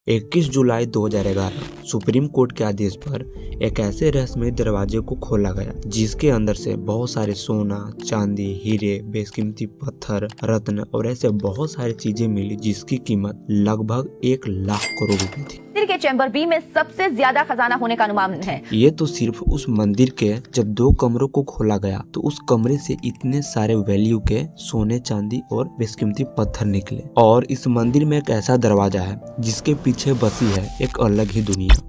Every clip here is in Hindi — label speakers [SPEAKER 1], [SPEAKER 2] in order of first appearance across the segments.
[SPEAKER 1] 21 जुलाई 2011 सुप्रीम कोर्ट के आदेश पर एक ऐसे रहस्यमय दरवाजे को खोला गया जिसके अंदर से बहुत सारे सोना, चांदी, हीरे, बेशकीमती पत्थर, रत्न और ऐसे बहुत सारी चीजें मिली जिसकी कीमत लगभग 1 लाख करोड़ रुपए थी।
[SPEAKER 2] मंदिर के चैम्बर बी में सबसे ज्यादा खजाना होने का अनुमान है।
[SPEAKER 1] ये तो सिर्फ उस मंदिर के जब 2 कमरों को खोला गया तो उस कमरे से इतने सारे वैल्यू के सोने, चांदी और बेशकीमती पत्थर निकले। और इस मंदिर में एक ऐसा दरवाजा है जिसके पीछे बसी है एक अलग ही दुनिया।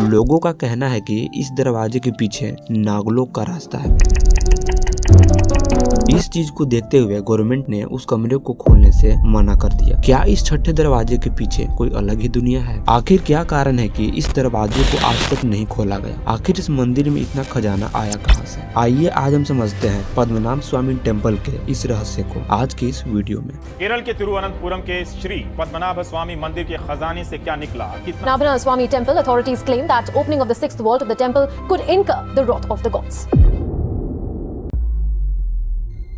[SPEAKER 1] लोगों का कहना है कि इस दरवाजे के पीछे नागलोक का रास्ता है। इस चीज को देखते हुए गवर्नमेंट ने उस कमरे को खोलने से मना कर दिया। क्या इस छठे दरवाजे के पीछे कोई अलग ही दुनिया है? आखिर क्या कारण है कि इस दरवाजे को आज तक नहीं खोला गया? आखिर इस मंदिर में इतना खजाना आया कहां से? आइए आज हम समझते हैं पद्मनाभ स्वामी टेम्पल के इस रहस्य को आज की इस वीडियो में।
[SPEAKER 3] केरल के तिरुवनंतपुरम के श्री पद्मनाभ स्वामी मंदिर के खजाने से क्या निकला?
[SPEAKER 4] Padmanabha Swami Temple authorities claim that opening of the 6th vault of the temple could incur the wrath of the gods.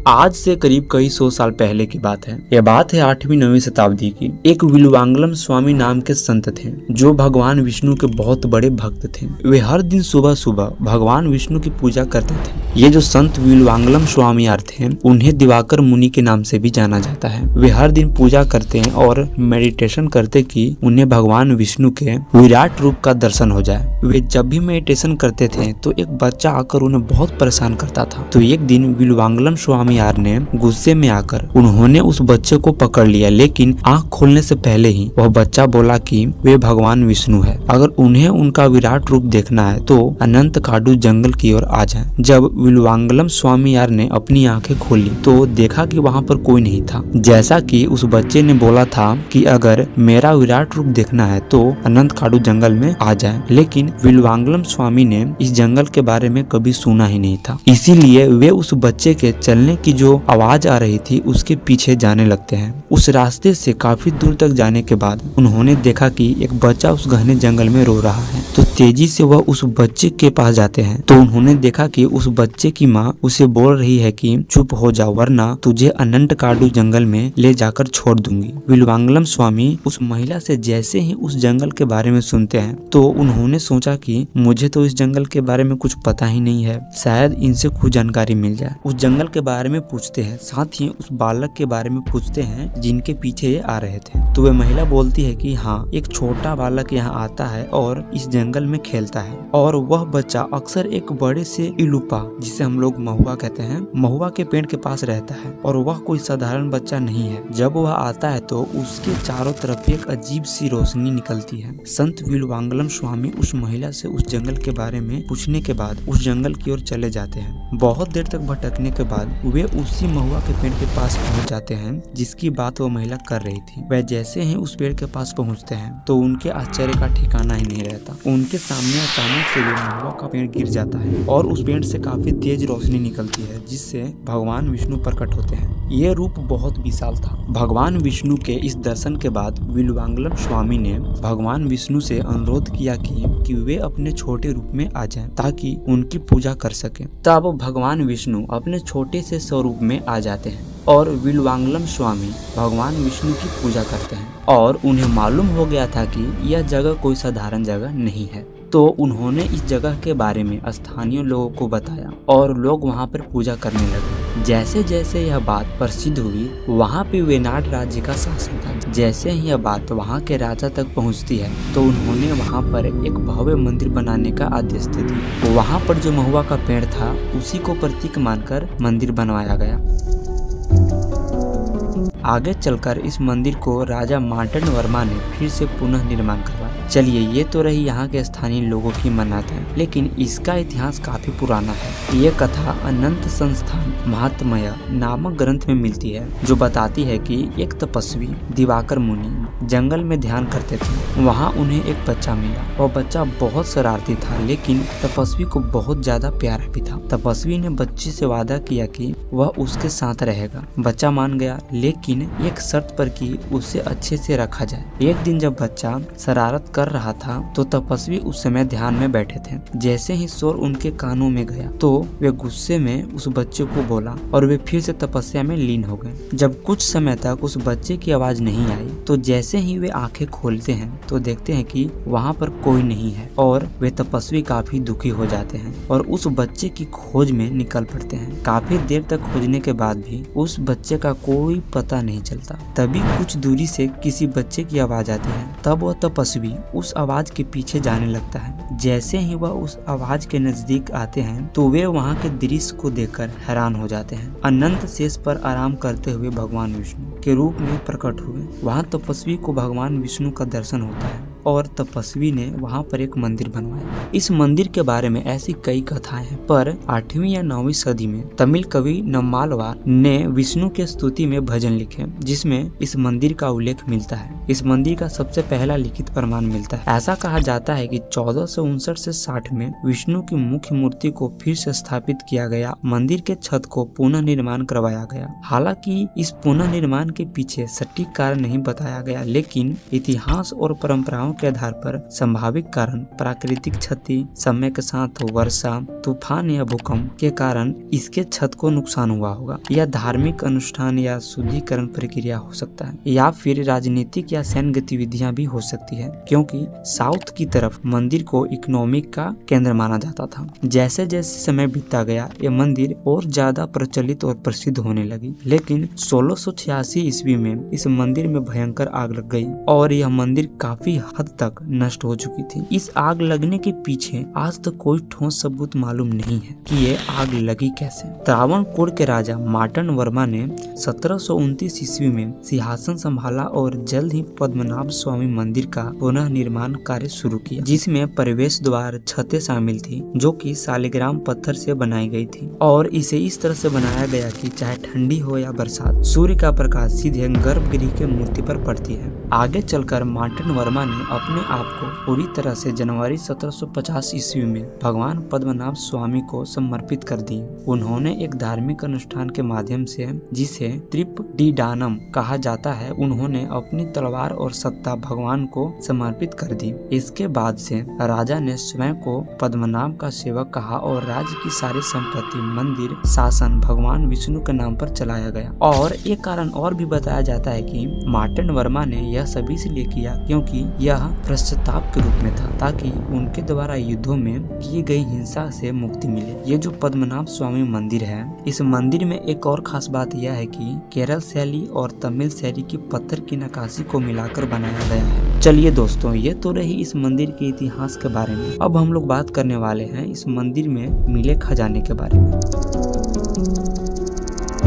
[SPEAKER 1] आज से करीब कई 100 साल पहले की बात है। यह बात है 8वीं-9वीं शताब्दी की। एक विल्वांगलम स्वामी नाम के संत थे जो भगवान विष्णु के बहुत बड़े भक्त थे। वे हर दिन सुबह सुबह भगवान विष्णु की पूजा करते थे। ये जो संत विल्वांगलम स्वामीयार थे उन्हें दिवाकर मुनि के नाम से भी जाना जाता है। वे हर दिन पूजा करते हैं और मेडिटेशन करते कि उन्हें भगवान विष्णु के विराट रूप का दर्शन हो जाए। वे जब भी मेडिटेशन करते थे तो एक बच्चा आकर उन्हें बहुत परेशान करता था। तो एक दिन विल्वांगलम स्वामी ने गुस्से में आकर उन्होंने उस बच्चे को पकड़ लिया, लेकिन आंख खोलने से पहले ही वह बच्चा बोला कि वे भगवान विष्णु है। अगर उन्हें उनका विराट रूप देखना है तो अनंत काडू जंगल की ओर आ जाएं। जब विल्वांगलम स्वामी यार ने अपनी आंखें खोली तो देखा कि वहां पर कोई नहीं था। जैसा कि उस बच्चे ने बोला था कि अगर मेरा विराट रूप देखना है तो अनंत काडू जंगल में आ जाए, लेकिन विल्वांगलम स्वामी ने इस जंगल के बारे में कभी सुना ही नहीं था। इसीलिए वे उस बच्चे के चलने की जो आवाज आ रही थी उसके पीछे जाने लगते हैं। उस रास्ते से काफी दूर तक जाने के बाद उन्होंने देखा कि एक बच्चा उस घने जंगल में रो रहा है। तो तेजी से वह उस बच्चे के पास जाते हैं तो उन्होंने देखा कि उस बच्चे की माँ उसे बोल रही है कि चुप हो जाओ वरना तुझे अनंत काडू जंगल में ले जाकर छोड़ दूंगी। विल्वांगलम स्वामी उस महिला से जैसे ही उस जंगल के बारे में सुनते हैं तो उन्होंने सोचा कि मुझे तो इस जंगल के बारे में कुछ पता ही नहीं है, शायद इनसे कुछ जानकारी मिल जाए। उस जंगल के बारे में पूछते हैं, साथ ही उस बालक के बारे में पूछते हैं जिनके पीछे ये आ रहे थे। तो वह महिला बोलती है कि हाँ, एक छोटा बालक यहाँ आता है और इस जंगल में खेलता है और वह बच्चा अक्सर एक बड़े से इलुपा, जिसे हम लोग महुआ कहते हैं, महुआ के पेड़ के पास रहता है और वह कोई साधारण बच्चा नहीं है। जब वह आता है तो उसके चारों तरफ एक अजीब सी रोशनी निकलती है। संत विल्वांगलम स्वामी उस महिला से उस जंगल के बारे में पूछने के बाद उस जंगल की ओर चले जाते हैं। बहुत देर तक भटकने के बाद वे उसी महुआ के पेड़ के पास पहुंच जाते हैं जिसकी बात वो महिला कर रही थी। वह जैसे ही उस पेड़ के पास पहुंचते हैं तो उनके आश्चर्य का ठिकाना ही नहीं रहता। उनके सामने अचानक से वो महुआ का पेड़ गिर जाता है और उस पेड़ से काफी तेज रोशनी निकलती है जिससे भगवान विष्णु प्रकट होते हैं। ये रूप बहुत विशाल था। भगवान विष्णु के इस दर्शन के बाद विल्वांगलम स्वामी ने भगवान विष्णु से अनुरोध किया कि वे अपने छोटे रूप में आ जाएं ताकि उनकी पूजा कर सके। तब भगवान विष्णु अपने छोटे से स्वरूप में आ जाते हैं और विल्वांगलम स्वामी भगवान विष्णु की पूजा करते हैं और उन्हें मालूम हो गया था कि यह जगह कोई साधारण जगह नहीं है। तो उन्होंने इस जगह के बारे में स्थानीय लोगों को बताया और लोग वहां पर पूजा करने लगे। जैसे जैसे यह बात प्रसिद्ध हुई वहां पे वेनाड राज्य का शासन था। जैसे ही यह बात वहां के राजा तक पहुंचती है तो उन्होंने वहां पर एक भव्य मंदिर बनाने का आदेश दे दिया। वहां पर जो महुआ का पेड़ था उसी को प्रतीक मानकर मंदिर बनवाया गया। आगे चलकर इस मंदिर को राजा मार्टन वर्मा ने फिर से पुनः निर्माण करवाया। चलिए, ये तो रही यहाँ के स्थानीय लोगों की मान्यता, लेकिन इसका इतिहास काफी पुराना है। ये कथा अनंत संस्थान महात्म्य नामक ग्रंथ में मिलती है जो बताती है कि एक तपस्वी दिवाकर मुनि जंगल में ध्यान करते थे। वहाँ उन्हें एक बच्चा मिला। वह बच्चा बहुत शरारती था लेकिन तपस्वी को बहुत ज्यादा प्यारा भी था। तपस्वी ने बच्चे से वादा किया कि वह उसके साथ रहेगा। बच्चा मान गया लेकिन एक शर्त पर कि उसे अच्छे से रखा जाए। एक दिन जब बच्चा शरारत कर रहा था तो तपस्वी उस समय ध्यान में बैठे थे। जैसे ही स्वर उनके कानों में गया तो वे गुस्से में उस बच्चे को बोला और वे फिर से तपस्या में लीन हो गए। जब कुछ समय तक उस बच्चे की आवाज नहीं आई तो जैसे ही वे आंखें खोलते हैं तो देखते हैं कि वहाँ पर कोई नहीं है और वे तपस्वी काफी दुखी हो जाते हैं और उस बच्चे की खोज में निकल पड़ते हैं। काफी देर तक खोजने के बाद भी उस बच्चे का कोई पता नहीं चलता। तभी कुछ दूरी से किसी बच्चे की आवाज आती है। तब वह तपस्वी उस आवाज के पीछे जाने लगता है। जैसे ही वह उस आवाज के नजदीक आते हैं तो वे वहाँ के दृश्य को देखकर हैरान हो जाते हैं। अनंत शेष पर आराम करते हुए भगवान विष्णु के रूप में प्रकट हुए। वहाँ तपस्वी को भगवान विष्णु का दर्शन होता है और तपस्वी ने वहाँ पर एक मंदिर बनवाया। इस मंदिर के बारे में ऐसी कई कथाएं हैं, पर 8वीं या 9वीं सदी में तमिल कवि नम्मालवार ने विष्णु के स्तुति में भजन लिखे जिसमें इस मंदिर का उल्लेख मिलता है। इस मंदिर का सबसे पहला लिखित प्रमाण मिलता है। ऐसा कहा जाता है कि 1459 से 60 में विष्णु की मुख्य मूर्ति को फिर से स्थापित किया गया। मंदिर के छत को पुनः निर्माण करवाया गया। हालांकि इस पुनः निर्माण के पीछे सटीक कारण नहीं बताया गया, लेकिन इतिहास और परंपराओं के आधार पर संभावित कारण प्राकृतिक क्षति, समय के साथ वर्षा, तूफान या भूकंप के कारण इसके छत को नुकसान हुआ होगा, या धार्मिक अनुष्ठान या शुद्धिकरण प्रक्रिया हो सकता है, या फिर राजनीतिक या सैन्य गतिविधियां भी हो सकती है, क्योंकि साउथ की तरफ मंदिर को इकोनॉमिक का केंद्र माना जाता था। जैसे जैसे समय बीतता गया ये मंदिर और ज्यादा प्रचलित और प्रसिद्ध होने लगी, लेकिन 1686 ईस्वी में इस मंदिर में भयंकर आग लग गई और यह मंदिर काफी हद तक नष्ट हो चुकी थी। इस आग लगने के पीछे आज तक कोई ठोस सबूत मालूम नहीं है कि ये आग लगी कैसे। त्रावणकोर के राजा मार्तंड वर्मा ने 1729 ईस्वी में सिंहासन संभाला और जल्द ही पद्मनाभ स्वामी मंदिर का पुनः निर्माण कार्य शुरू किया, जिसमें प्रवेश द्वार, छतें शामिल थी जो कि शालिग्राम पत्थर से बनाई गई थी और इसे इस तरह से बनाया गया कि चाहे ठंडी हो या बरसात, सूर्य का प्रकाश सीधे गर्भगृह के मूर्ति पर पड़ती है। आगे चलकर मार्तंड वर्मा ने अपने आप को पूरी तरह से जनवरी 1750 ईस्वी में भगवान पद्मनाभ स्वामी को समर्पित कर दी। उन्होंने एक धार्मिक अनुष्ठान के माध्यम से, जिसे त्रिपदीडानम कहा जाता है, उन्होंने अपनी तलवार और सत्ता भगवान को समर्पित कर दी। इसके बाद से राजा ने स्वयं को पद्मनाभ का सेवक कहा और राज्य की सारी संपत्ति, मंदिर, शासन भगवान विष्णु के नाम पर चलाया गया। और एक कारण और भी बताया जाता है कि मार्तंड वर्मा ने यह सभी इसलिए किया क्योंकि यह पश्चाताप के रूप में था, ताकि उनके द्वारा युद्धों में की गई हिंसा से मुक्ति मिले। ये जो पद्मनाभ स्वामी मंदिर है, इस मंदिर में एक और खास बात यह है कि केरल शैली और तमिल शैली की पत्थर की नक्काशी को मिलाकर बनाया गया है। चलिए दोस्तों, ये तो रही इस मंदिर के इतिहास के बारे में। अब हम लोग बात करने वाले हैं इस मंदिर में मिले खजाने के बारे में।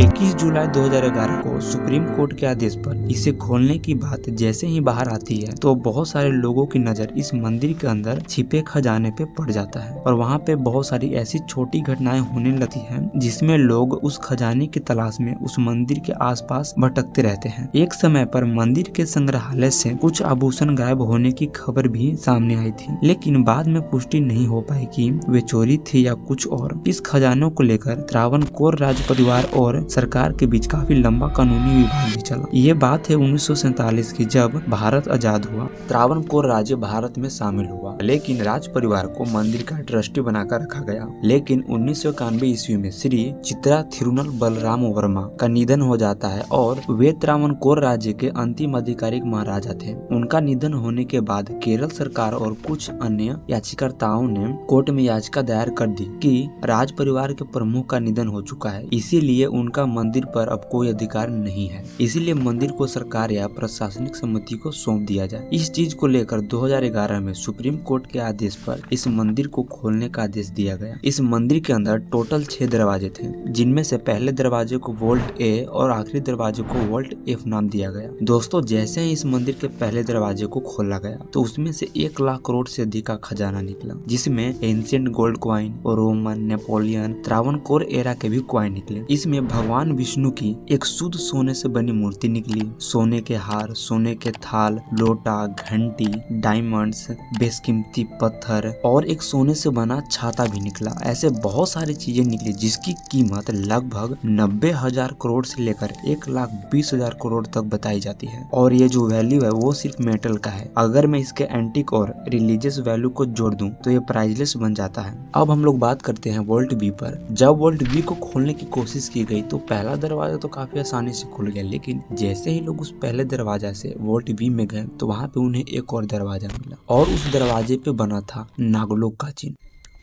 [SPEAKER 1] 21 जुलाई 2011 को सुप्रीम कोर्ट के आदेश पर इसे खोलने की बात जैसे ही बाहर आती है तो बहुत सारे लोगों की नजर इस मंदिर के अंदर छिपे खजाने पे पड़ जाता है और वहाँ पे बहुत सारी ऐसी छोटी घटनाएं होने लगती हैं जिसमें लोग उस खजाने की तलाश में उस मंदिर के आसपास भटकते रहते हैं। एक समय पर मंदिर के संग्रहालय से कुछ आभूषण गायब होने की खबर भी सामने आई थी, लेकिन बाद में पुष्टि नहीं हो पाई कि वे चोरी थी या कुछ और। इस खजानों को लेकर त्रावणकोर राज परिवार और सरकार के बीच काफी लंबा कानूनी विवाद भी चला। ये बात है 1947 की, जब भारत आजाद हुआ। त्रावणकोर राज्य भारत में शामिल हुआ, लेकिन राज परिवार को मंदिर का ट्रस्टी बनाकर रखा गया। लेकिन 1991 ईस्वी में श्री चित्रा थिरुनल बलराम वर्मा का निधन हो जाता है और वे त्रावणकोर राज्य के अंतिम आधिकारिक महाराजा थे। उनका निधन होने के बाद केरल सरकार और कुछ अन्य याचिकाकर्ताओं ने कोर्ट में याचिका दायर कर दी कि राज परिवार के प्रमुख का निधन हो चुका है, इसीलिए उनका मंदिर पर अब कोई अधिकार नहीं है, इसीलिए मंदिर को सरकार या प्रशासनिक समिति को सौंप दिया जाए। इस चीज को लेकर 2011 में सुप्रीम कोर्ट के आदेश पर इस मंदिर को खोलने का आदेश दिया गया। इस मंदिर के अंदर टोटल 6 दरवाजे थे, जिनमें से पहले दरवाजे को वोल्ट ए और आखिरी दरवाजे को वोल्ट एफ नाम दिया गया। दोस्तों, जैसे ही इस मंदिर के पहले दरवाजे को खोला गया तो उसमें से 1 लाख करोड़ से अधिक का खजाना निकला, जिसमें एंशिएंट गोल्ड क्वाइन और रोमन, नेपोलियन, त्रावणकोर एरा के भी क्वाइन निकले। इसमें भगवान भगवान विष्णु की एक शुद्ध सोने से बनी मूर्ति निकली। सोने के हार, सोने के थाल, लोटा, घंटी, डायमंड्स, बेशकीमती पत्थर और एक सोने से बना छाता भी निकला। ऐसे बहुत सारी चीजें निकली जिसकी कीमत लगभग 90,000 करोड़ से लेकर 1,20,000 करोड़ तक बताई जाती है। और ये जो वैल्यू है वो सिर्फ मेटल का है। अगर मैं इसके एंटिक और रिलीजियस वैल्यू को जोड़ दूं तो ये प्राइसलेस बन जाता है। अब हम लोग बात करते हैं वोल्ट बी पर। जब वोल्ट बी को खोलने की कोशिश की गई तो पहला दरवाजा तो काफी आसानी से खुल गया, लेकिन जैसे ही लोग उस पहले दरवाजा से वोल्ट बी में गए तो वहां पे उन्हें एक और दरवाजा मिला और उस दरवाजे पे बना था नागलोक का चिन्ह।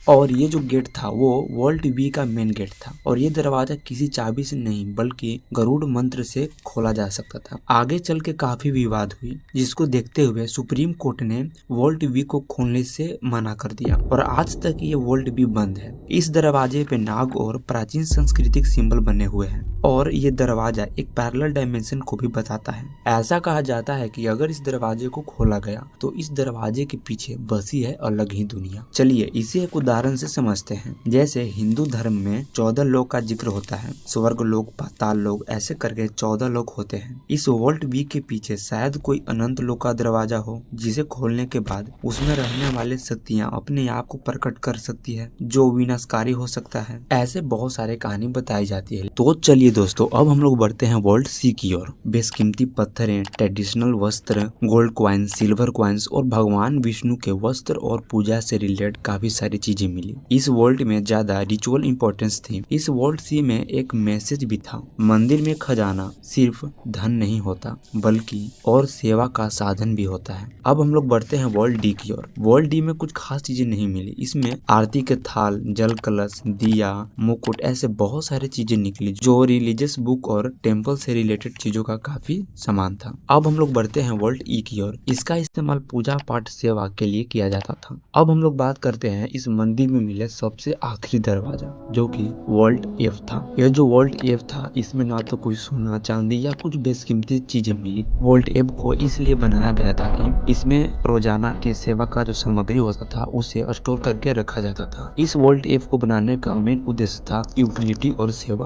[SPEAKER 1] और ये जो गेट था वो वोल्ट बी का मेन गेट था और ये दरवाजा किसी चाबी से नहीं बल्कि गरुड़ मंत्र से खोला जा सकता था। आगे चल के काफी विवाद हुई, जिसको देखते हुए सुप्रीम कोर्ट ने वोल्ट बी को खोलने से मना कर दिया और आज तक ये वोल्ट बी बंद है। इस दरवाजे पे नाग और प्राचीन सांस्कृतिक सिंबल बने हुए हैं और ये दरवाजा एक पैरेलल डायमेंशन को भी बताता है। ऐसा कहा जाता है कि अगर इस दरवाजे को खोला गया तो इस दरवाजे के पीछे बसी है अलग ही दुनिया। चलिए इसे एक उदाहरण से समझते हैं। जैसे हिंदू धर्म में 14 लोक का जिक्र होता है, स्वर्ग लोक, पाताल लोक, ऐसे करके 14 लोक होते हैं। इस वोल्ट बी के पीछे शायद कोई अनंत लोक का दरवाजा हो जिसे खोलने के बाद उसमें रहने वाले शक्तियाँ अपने आप को प्रकट कर सकती है जो विनाशकारी हो सकता है। ऐसे बहुत सारे कहानी बताई जाती है। तो चलिए दोस्तों अब हम लोग बढ़ते हैं वोल्ट सी की ओर। बेशकीमती पत्थरें, ट्रेडिशनल वस्त्र, गोल्ड क्वाइंस, सिल्वर क्वाइंस और भगवान विष्णु के वस्त्र और पूजा से रिलेटेड काफी सारी चीजें मिली। इस वोल्ट में ज्यादा रिचुअल इंपॉर्टेंस थी। इस वोल्ट सी में एक मैसेज भी था। मंदिर में खजाना सिर्फ धन नहीं होता बल्कि और सेवा का साधन भी होता है। अब हम लोग बढ़ते हैं वोल्ट डी की ओर। वोल्ट डी में कुछ खास चीजें नहीं मिली। इसमें आरती के थाल, जल कलश, दिया, मुकुट, ऐसे बहुत सारी चीजें निकली जो रिलीजियस बुक और टेम्पल से रिलेटेड चीजों का काफी समान था। अब हम लोग बढ़ते हैं वोल्ट ई की ओर। इसका इस्तेमाल पूजा पाठ सेवा के लिए किया जाता था। अब हम लोग बात करते हैं इस मंदिर में मिले सबसे आखिरी दरवाजा जो कि वोल्ट एफ था। यह जो वोल्ट एफ था इसमें ना तो कोई सोना चांदी या कुछ बेशकीमती चीजें मिली। वोल्ट एफ को इसलिए बनाया गया था कि इसमें रोजाना की सेवा का जो सामग्री होता था उसे स्टोर करके रखा जाता था। इस वोल्ट एफ को बनाने का मेन उद्देश्य था यूटिलिटी और सेवा।